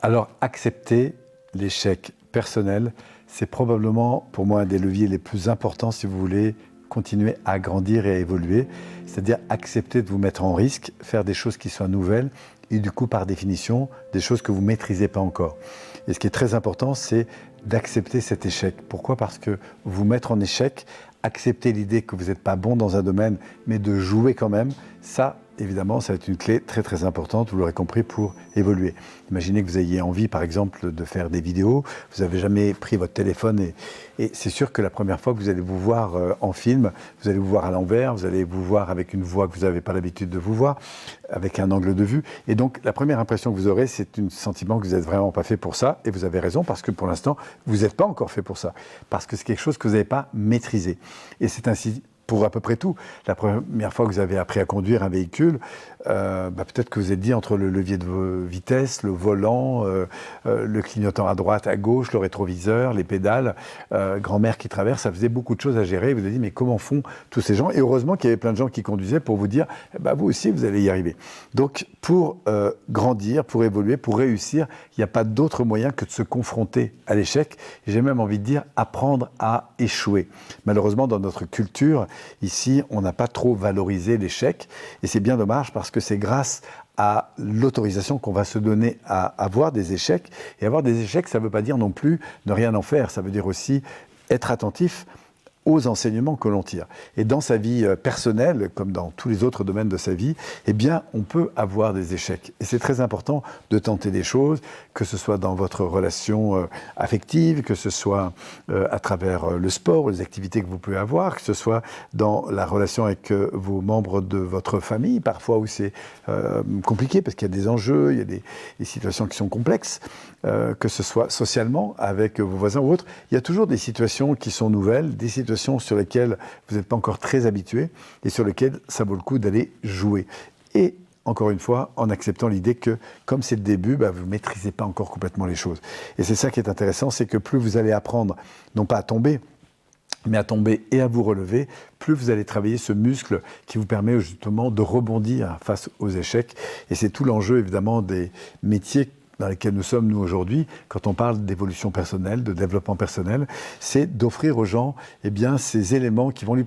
Alors, accepter l'échec personnel, c'est probablement pour moi un des leviers les plus importants si vous voulez continuer à grandir et à évoluer. C'est-à-dire accepter de vous mettre en risque, faire des choses qui soient nouvelles et du coup, par définition, des choses que vous ne maîtrisez pas encore. Et ce qui est très important, c'est d'accepter cet échec. Pourquoi? Parce que vous mettre en échec, accepter l'idée que vous n'êtes pas bon dans un domaine, mais de jouer quand même, ça, évidemment, ça va être une clé très très importante, vous l'aurez compris, pour évoluer. Imaginez que vous ayez envie, par exemple, de faire des vidéos, vous n'avez jamais pris votre téléphone et c'est sûr que la première fois que vous allez vous voir en film, vous allez vous voir à l'envers, vous allez vous voir avec une voix que vous n'avez pas l'habitude de vous voir, avec un angle de vue. Et donc, la première impression que vous aurez, c'est un sentiment que vous n'êtes vraiment pas fait pour ça. Et vous avez raison, parce que pour l'instant, vous n'êtes pas encore fait pour ça. Parce que c'est quelque chose que vous n'avez pas maîtrisé. Et c'est ainsi pour à peu près tout. La première fois que vous avez appris à conduire un véhicule, peut-être que vous êtes dit entre le levier de vitesse, le volant, le clignotant à droite, à gauche, le rétroviseur, les pédales, grand-mère qui traverse, ça faisait beaucoup de choses à gérer. Vous avez dit, mais comment font tous ces gens? Et heureusement qu'il y avait plein de gens qui conduisaient pour vous dire, vous aussi, vous allez y arriver. Donc, pour grandir, pour évoluer, pour réussir, il n'y a pas d'autre moyen que de se confronter à l'échec. J'ai même envie de dire, apprendre à échouer. Malheureusement, dans notre culture, ici, on n'a pas trop valorisé l'échec. Et c'est bien dommage parce que c'est grâce à l'autorisation qu'on va se donner à avoir des échecs. Et avoir des échecs, ça ne veut pas dire non plus ne rien en faire. Ça veut dire aussi être attentif aux enseignements que l'on tire. Et dans sa vie personnelle, comme dans tous les autres domaines de sa vie, eh bien, on peut avoir des échecs. Et c'est très important de tenter des choses, que ce soit dans votre relation affective, que ce soit à travers le sport, les activités que vous pouvez avoir, que ce soit dans la relation avec vos membres de votre famille, parfois où c'est compliqué parce qu'il y a des enjeux, il y a des situations qui sont complexes, que ce soit socialement avec vos voisins ou autres. Il y a toujours des situations qui sont nouvelles, des situations sur lesquelles vous n'êtes pas encore très habitué et sur lesquelles ça vaut le coup d'aller jouer. Et encore une fois, en acceptant l'idée que, comme c'est le début, vous ne maîtrisez pas encore complètement les choses. Et c'est ça qui est intéressant, c'est que plus vous allez apprendre, non pas à tomber, mais à tomber et à vous relever, plus vous allez travailler ce muscle qui vous permet justement de rebondir face aux échecs. Et c'est tout l'enjeu, évidemment, des métiers dans lesquels nous sommes, nous, aujourd'hui, quand on parle d'évolution personnelle, de développement personnel, c'est d'offrir aux gens ces éléments qui vont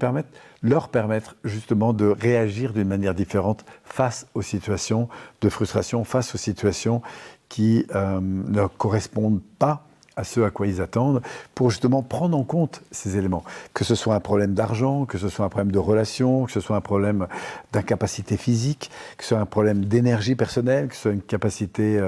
leur permettre justement de réagir d'une manière différente face aux situations de frustration, face aux situations qui ne correspondent pas à ce à quoi ils attendent, pour justement prendre en compte ces éléments. Que ce soit un problème d'argent, que ce soit un problème de relation, que ce soit un problème d'incapacité physique, que ce soit un problème d'énergie personnelle, que ce soit une capacité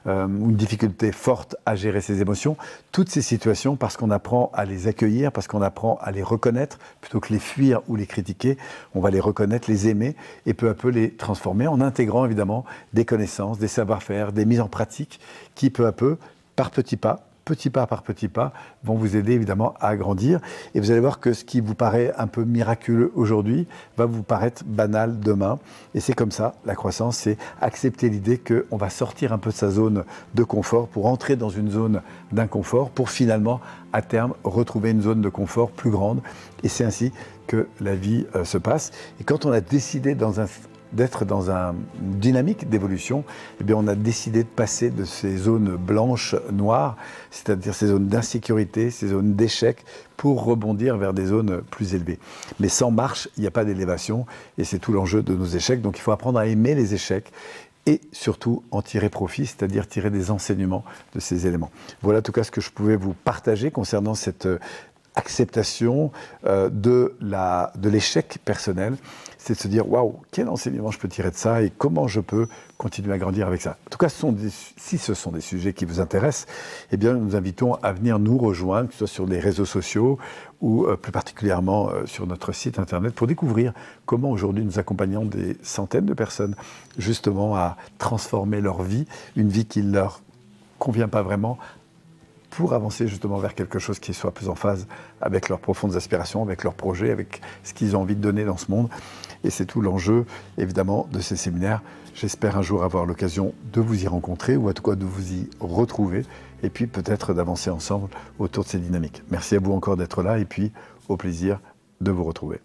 ou une difficulté forte à gérer ses émotions. Toutes ces situations, parce qu'on apprend à les accueillir, parce qu'on apprend à les reconnaître, plutôt que les fuir ou les critiquer, on va les reconnaître, les aimer, et peu à peu les transformer en intégrant évidemment des connaissances, des savoir-faire, des mises en pratique, qui peu à peu, par petits pas par petit pas, vont vous aider évidemment à grandir. Et vous allez voir que ce qui vous paraît un peu miraculeux aujourd'hui va vous paraître banal demain. Et c'est comme ça, la croissance, c'est accepter l'idée qu'on va sortir un peu de sa zone de confort pour entrer dans une zone d'inconfort, pour finalement, à terme, retrouver une zone de confort plus grande. Et c'est ainsi que la vie se passe. Et quand on a décidé d'être dans une dynamique d'évolution, on a décidé de passer de ces zones blanches, noires, c'est-à-dire ces zones d'insécurité, ces zones d'échec, pour rebondir vers des zones plus élevées. Mais sans marche, il n'y a pas d'élévation, et c'est tout l'enjeu de nos échecs. Donc il faut apprendre à aimer les échecs, et surtout en tirer profit, c'est-à-dire tirer des enseignements de ces éléments. Voilà en tout cas ce que je pouvais vous partager concernant cette acceptation de l'échec personnel, c'est de se dire waouh, quel enseignement je peux tirer de ça et comment je peux continuer à grandir avec ça. En tout cas, si ce sont des sujets qui vous intéressent, nous nous invitons à venir nous rejoindre, que ce soit sur les réseaux sociaux ou plus particulièrement sur notre site internet, pour découvrir comment aujourd'hui nous accompagnons des centaines de personnes justement à transformer leur vie, une vie qui ne leur convient pas vraiment, pour avancer justement vers quelque chose qui soit plus en phase avec leurs profondes aspirations, avec leurs projets, avec ce qu'ils ont envie de donner dans ce monde. Et c'est tout l'enjeu, évidemment, de ces séminaires. J'espère un jour avoir l'occasion de vous y rencontrer, ou en tout cas de vous y retrouver, et puis peut-être d'avancer ensemble autour de ces dynamiques. Merci à vous encore d'être là, et puis au plaisir de vous retrouver.